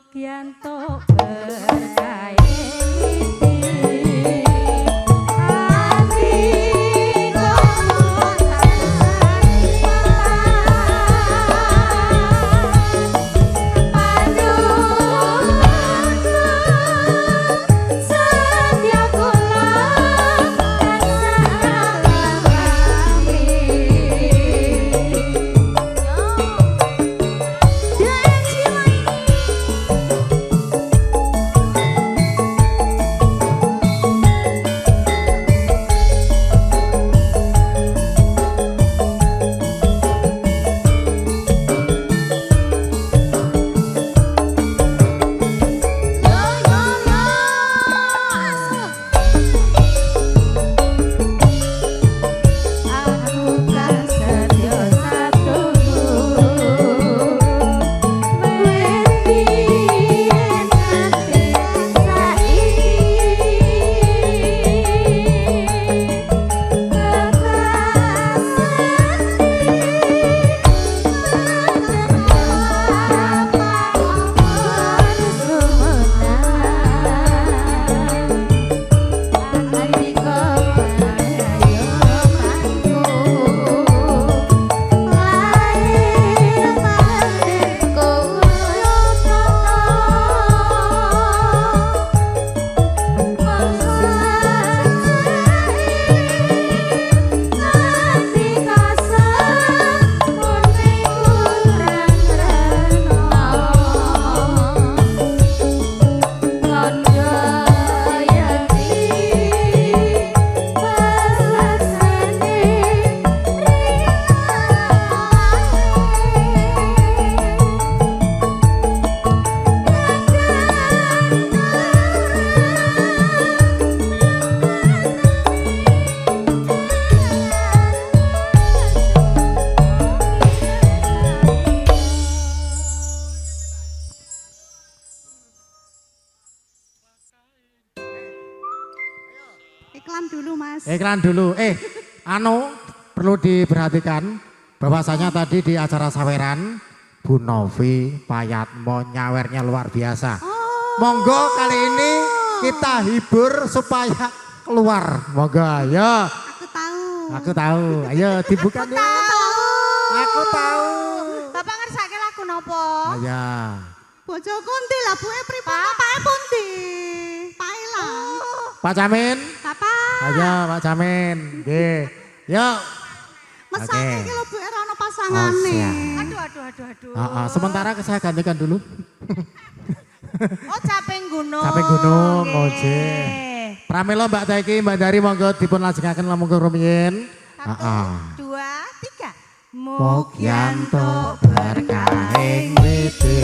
Mukyanto berkaiti Iklan dulu. Anu perlu diperhatikan bahwasanya tadi di acara saweran Bu Novi Payatmo nyawernya luar biasa. Monggo kali ini kita hibur supaya keluar. Monggo ayo. Aku tahu. Ayo dibuka dulu. Aku tahu. Bapak ngersake lagu nopo? Ayo. Bojoku ndi lah buke pripun? Pake pundi? Pake lah. Pak Camin. Bapak. Ayo Pak Camin. Nggih. Yuk. Mesake iki lho Bu ora ono pasangane. Aduh. Sementara saya gantikan dulu. Oh, Caping Gunung. Caping Gunung, oke. Pramila Mbak Teki, Mbak Dari monggo dipun lajengaken monggo rumiyin. 1, 2, 3. Mukyanto berkahing witi.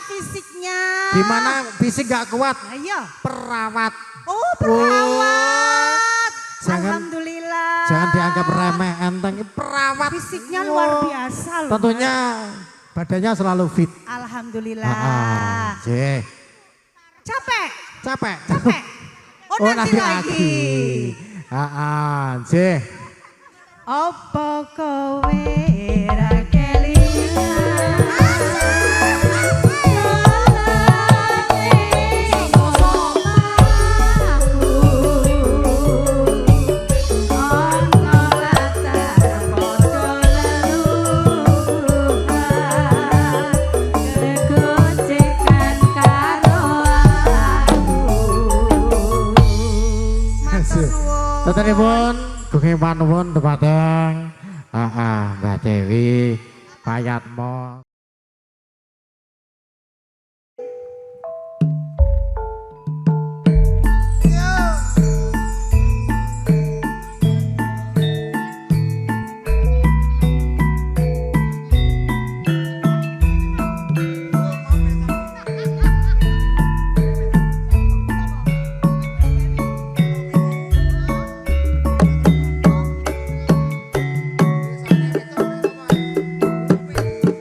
fisiknya. Gimana fisik gak kuat? Ayo. Perawat. Oh perawat. Jangan- Alhamdulillah. Jangan dianggap remeh enteng, perawat. Fisiknya luar biasa loh. Tentunya badannya selalu fit. Alhamdulillah. Jeh. Capek. Capek. Capek. Oh, nanti lagi. Jeh. Apa kowe ra kelingan? Tetanipun Gunung Panuwun dumateng Mbak Dewi Payatmo.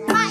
Pak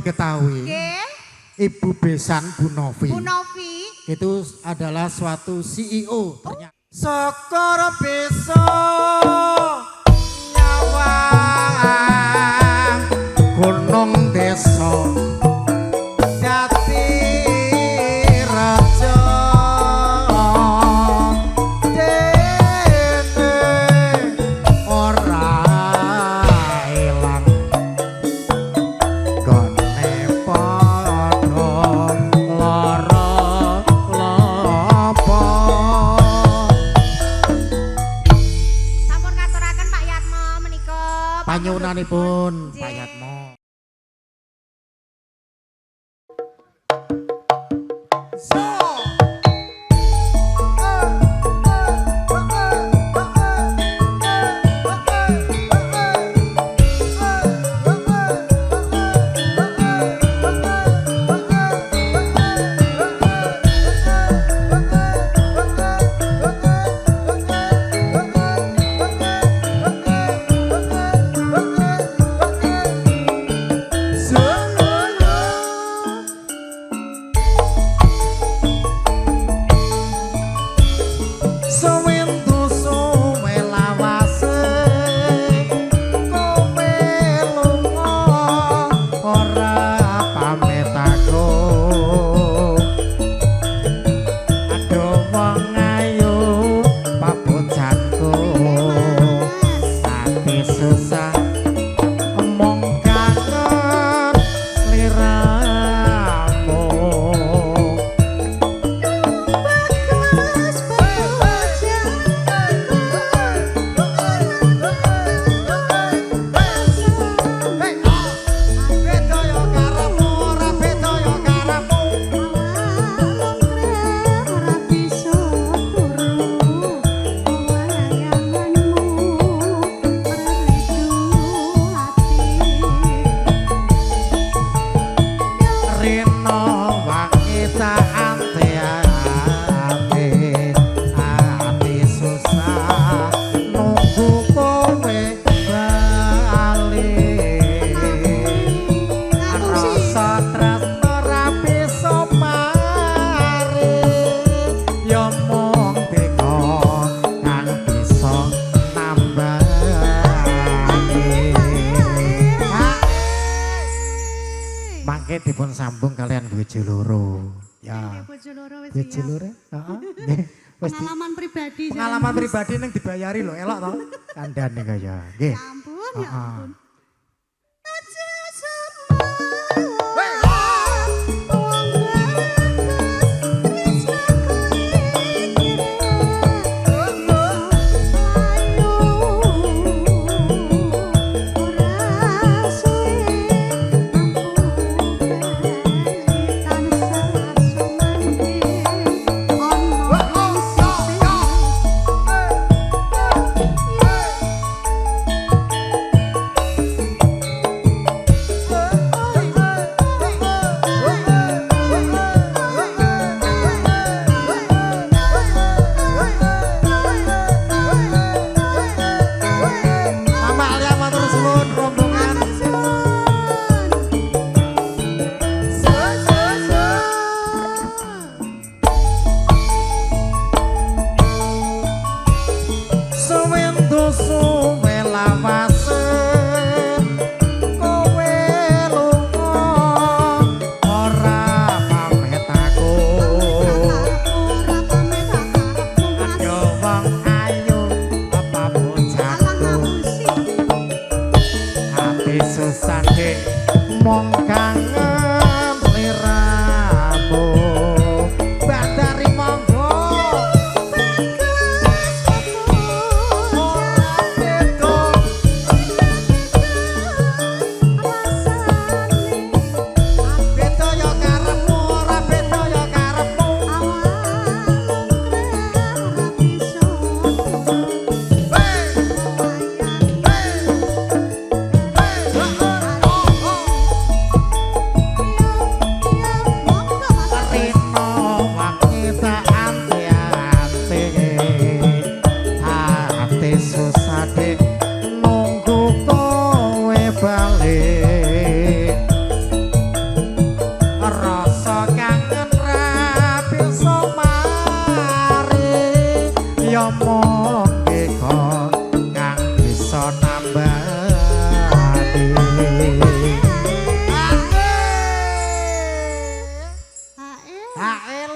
diketahui Nggih. Ibu Besan Bu Novi Bu Novi. itu adalah suatu CEO ternyata. Sekor bisa nyawang Gunung Desa Jati Raja dene ora ilang gone padha lara lapa Sampun katuraken Pak Yatmo menika. panyuwunanipun Nggih. Pak Yatmo. Sewindu suwe lawase kowe lunga Ora pamit aku aduh wong ayu papucanku ati susah omong kangen sliramu beda yo karepmu ora beda yo karepmu Rino wangi tak ante-ante ati susah nunggu kowe bali rasa tresno ra bisa mari ya mung teko kang bisa nambani mangke dipun sambung kalian bojo loro ya bojo loro nggih wis di- Pengalaman pribadi. pengalaman pribadi neng dibayari lho elok to kandhane kaya nggih Ya ampun, ya Heeh. ampun.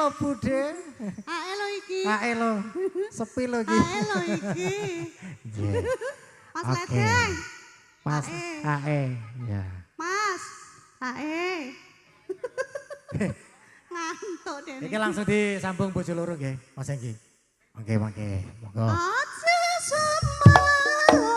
lo Bude. Ae lo iki. Ae lo. Sepi lo iki. Ae lo iki. Iya. Mas Oke. Ledeng. Mas Ae. Ya. Mas. Ae. Ngantuk dene. Iki langsung disambung bojo loro nggih, Mas Enggi. Oke, monggo. Aja semalam.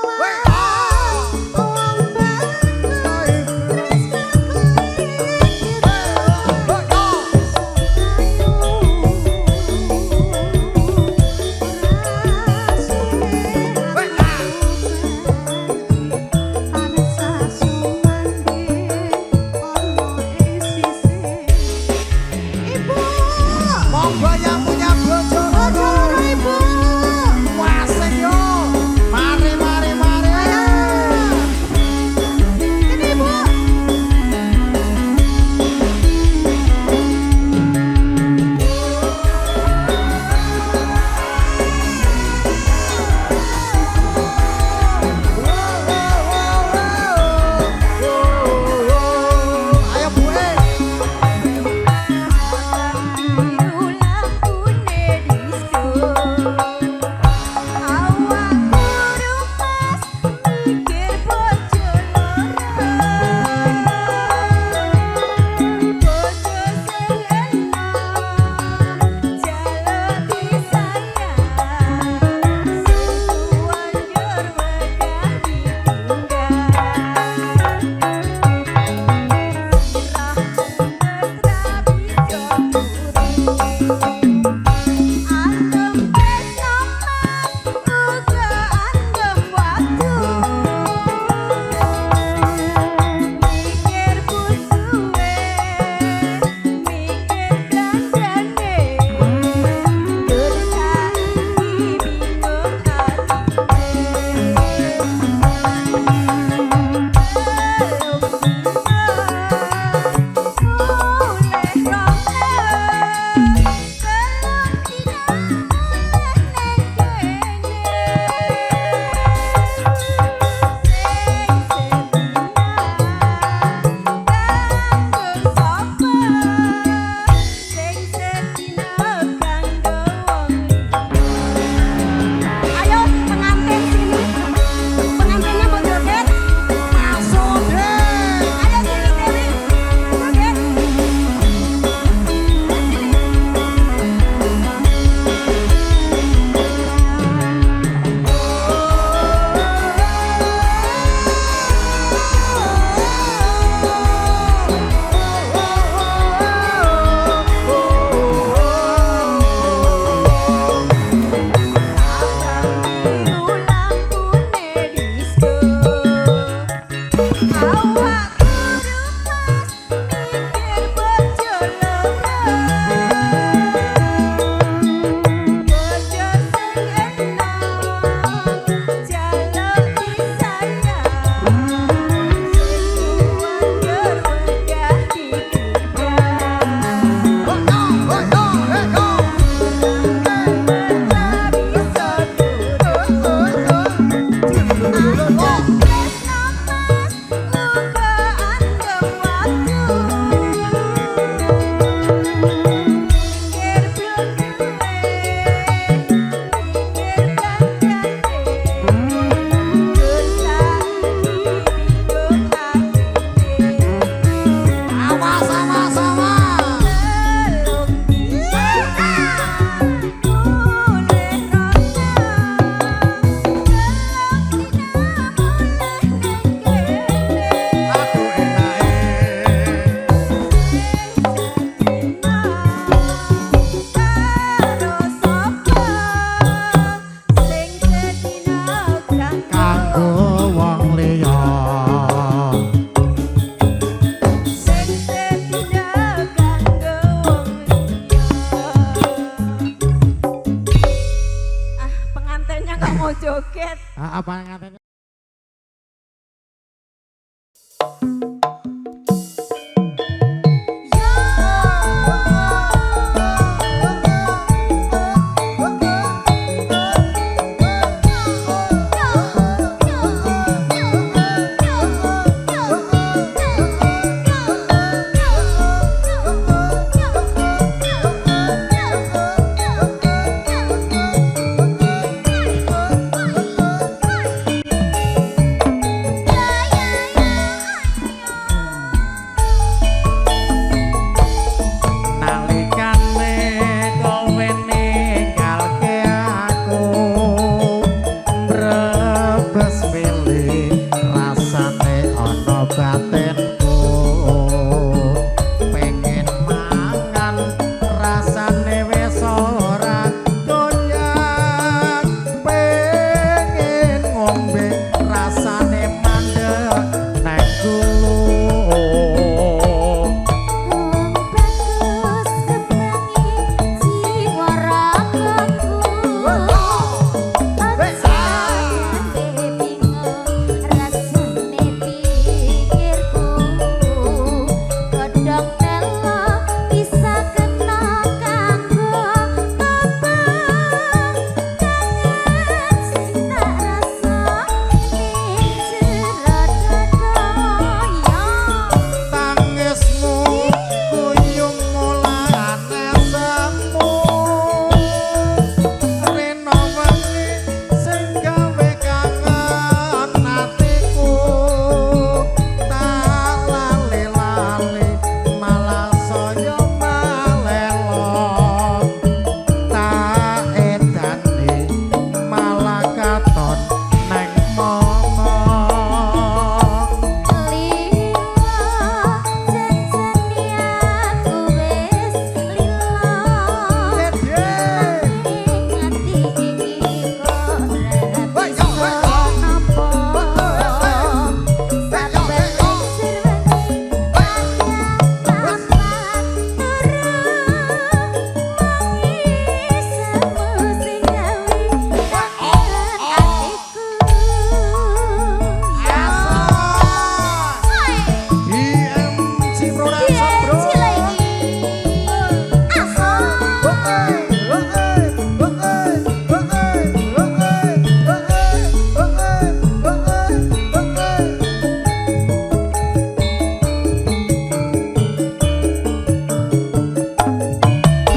Monggo yang punya bojo loro. Waseng yo. Mari mari mari. Ini Bu. Ayo Bu. Ayo pengantin sini. Pengantinnya mau joget. Masuk deh. Ayo sini Dewi. Joget. Awas awas awas. Aduh enake. Kanggo wong liya. Pengantinnya nggak mau joget. Apa ngatene? Yo. rasane wis ora doyan pengen ngombe rasane mandek nek gulu bagus kepengi jiwa ragaku rasane bingung rasane pikirku kodong telo bisa kena kanggo apa kangen sing tak rasa ning jero dada tangismu kuyung mulane semu rena wengi sing gawe kangen atiku tak lali-lali malah saya malelo tak edane malah katon neng momong lila janjane aku wis lila ati iki kok ora bisa napa saben serwengi tampan turu mengisemu sing gawe kangen atiku IMC Production bro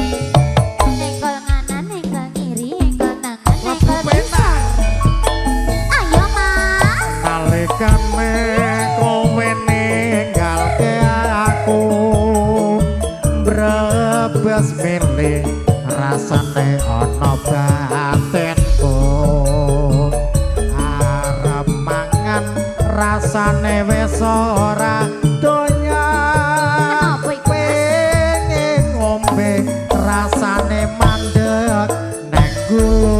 Nengkol nganan, nengkol ngiri, nengkol nangan, nengkol besar. Ayo mas, nalikane kowe ninggalke aku brebes milih rasane ana batinku arep mangan rasane wis ora doyan Kenapa iku, Mas? pengen ngombe rasane mandek neng gulu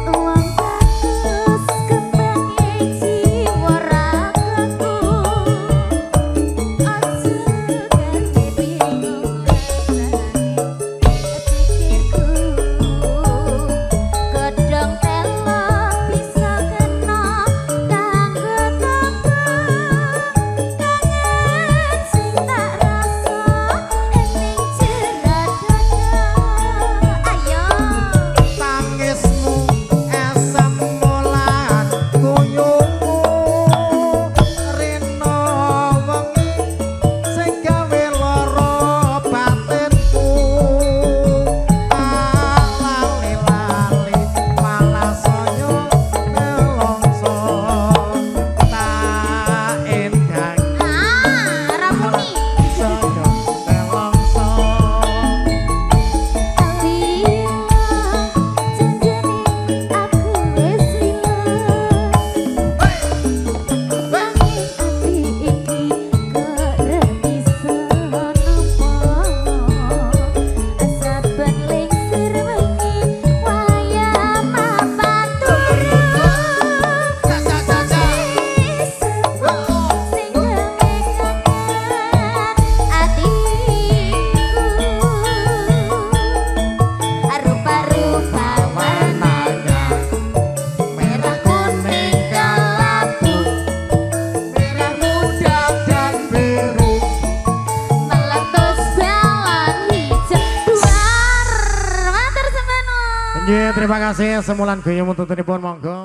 uang bagus kepengi jiwa ragaku. Aja ganti bingung rasane pikirku. Godhong telo bisa kena kanggo tangga. Kangen sing tak rasa ning jero dada. Ayo tangismu esem mulan kuyungmu rina wengi sing gawe lara batinku lali-lali malah saya nelongso tak endang Ramuni saya nelongso rupa-rupa warnanya merah kuning kelabu merah muda dan biru meletus balon hijau duar matur semeno. Nggih, terima kasih semulan guyung tuntunipun monggo.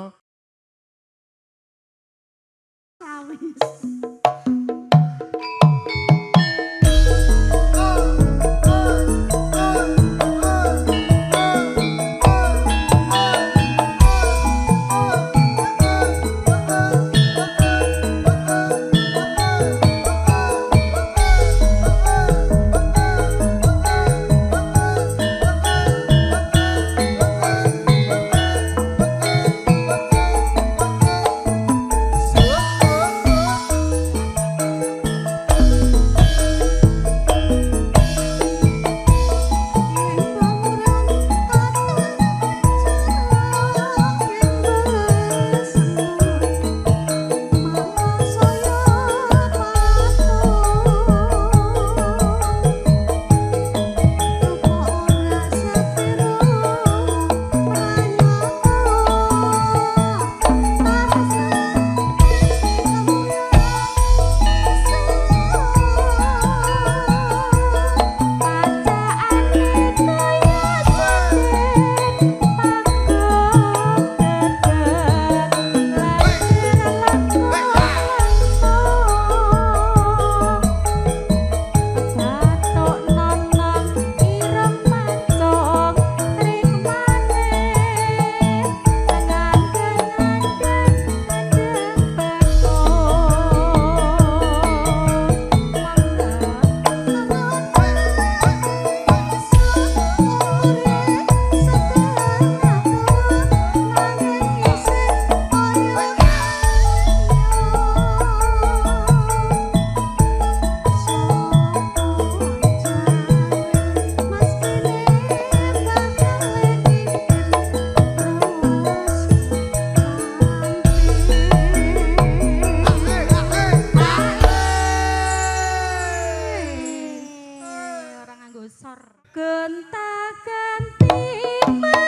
sor. Gonta-ganti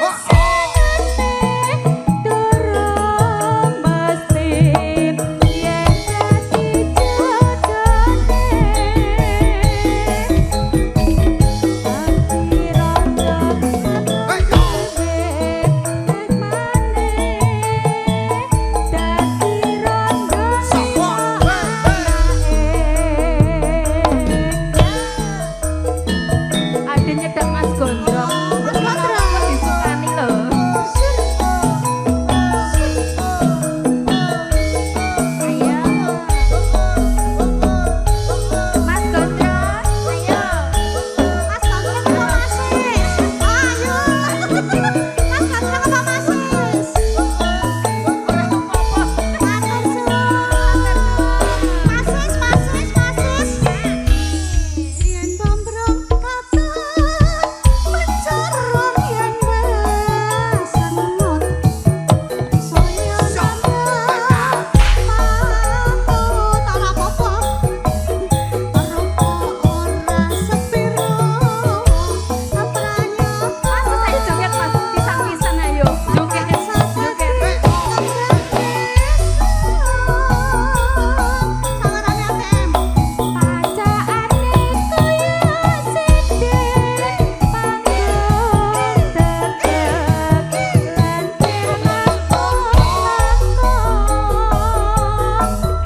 pasangan durung mesti yen dadi jodone. Tapi rondo dhewe nek maneh dadi rondo ada nyedek Mas Gondrong. Mas Gondrong. Disukani lho. Ayo. Mas Gondrong, ayo. Mas Gondrong apa Mas Sis? Ayo. Mas Gondrong apa Mas Sis? Matur suwun. Mas Sis, Mas Sis, Mas Sis. Yen bombrong katon mencorong yen wes semut. Saya nambah manut ora apa-apa. Rupa ora sepiro apranya Mas saya joget Mas, pisan-pisan ayo. Joget, joget. sangarane ATM. Pacaane kaya sithik panggon tetep lan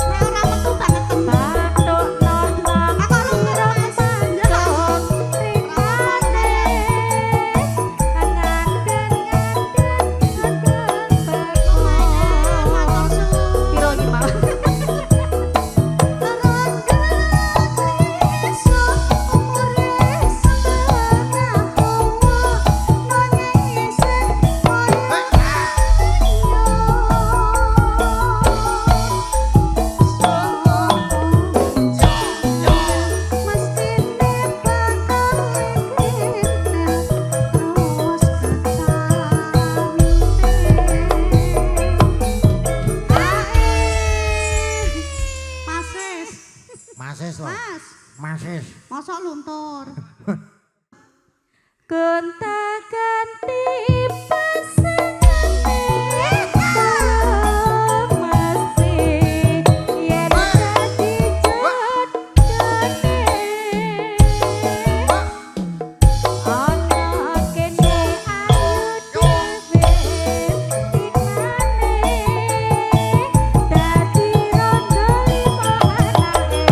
Nek ora metu banget tembak. bathuk nonton Aku lho Mas. Ya. Masis loh. Mas, Masis. mosok luntur. Gonta-ganti pasangane durung mesti yen dadi jodone. Ana kene ayu dhewe tikane dadi rondo limo anake.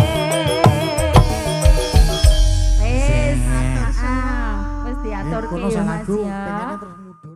Wis, wis diaturke Kono ya Mas lagu ya. pengennya terus mudun.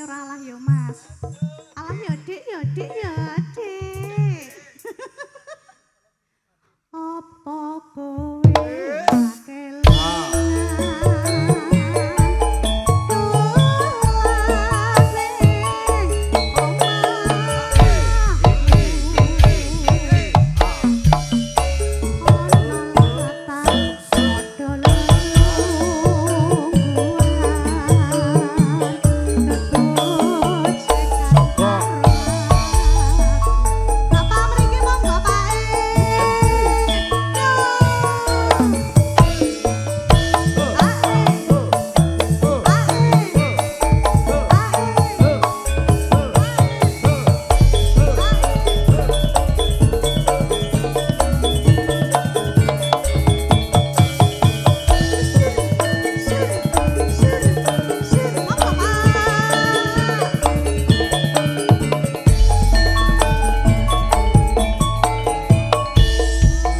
ora alah yo Mas. Alah yo Dik yo Dik yo Dik. Apa kowe Bapak mriki monggo Pak.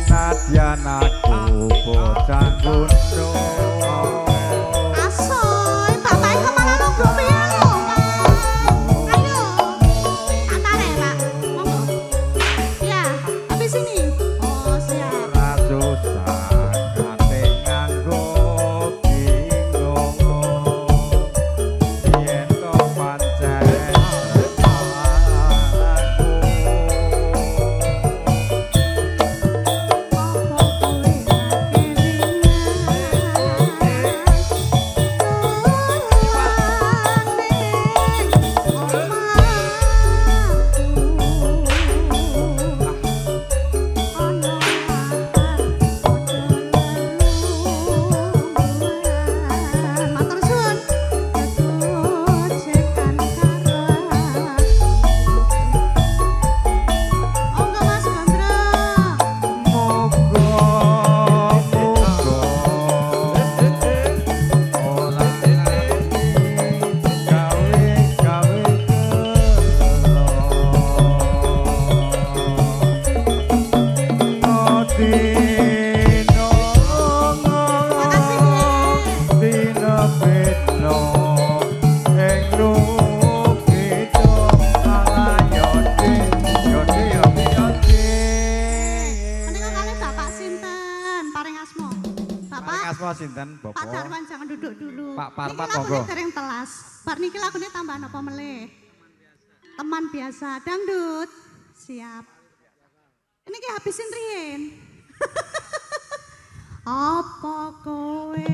Nadyan aku bocah gunung. Asoy, bapak kemana nunggu piye lho, Pak? Ayo, antar ya, Pak. Monggo. Ya, habis ini. Oh, siap. Ora susah kate nganggo bingung. Yen to pancen Matur suwun. Jekan karep. Monggo Mas Gondrong. Makasih, Dik. Menika kali Bapak sinten? Paring asma. Bapak Sinten Pak Bapak? Darwan jangan duduk dulu. Pak Parmat, Niki lagune monggo. dereng telas. Bar niki lagune tambahan apa meleh? Teman biasa dangdut. Siap. Ini ki habisin riyen. Apa kowe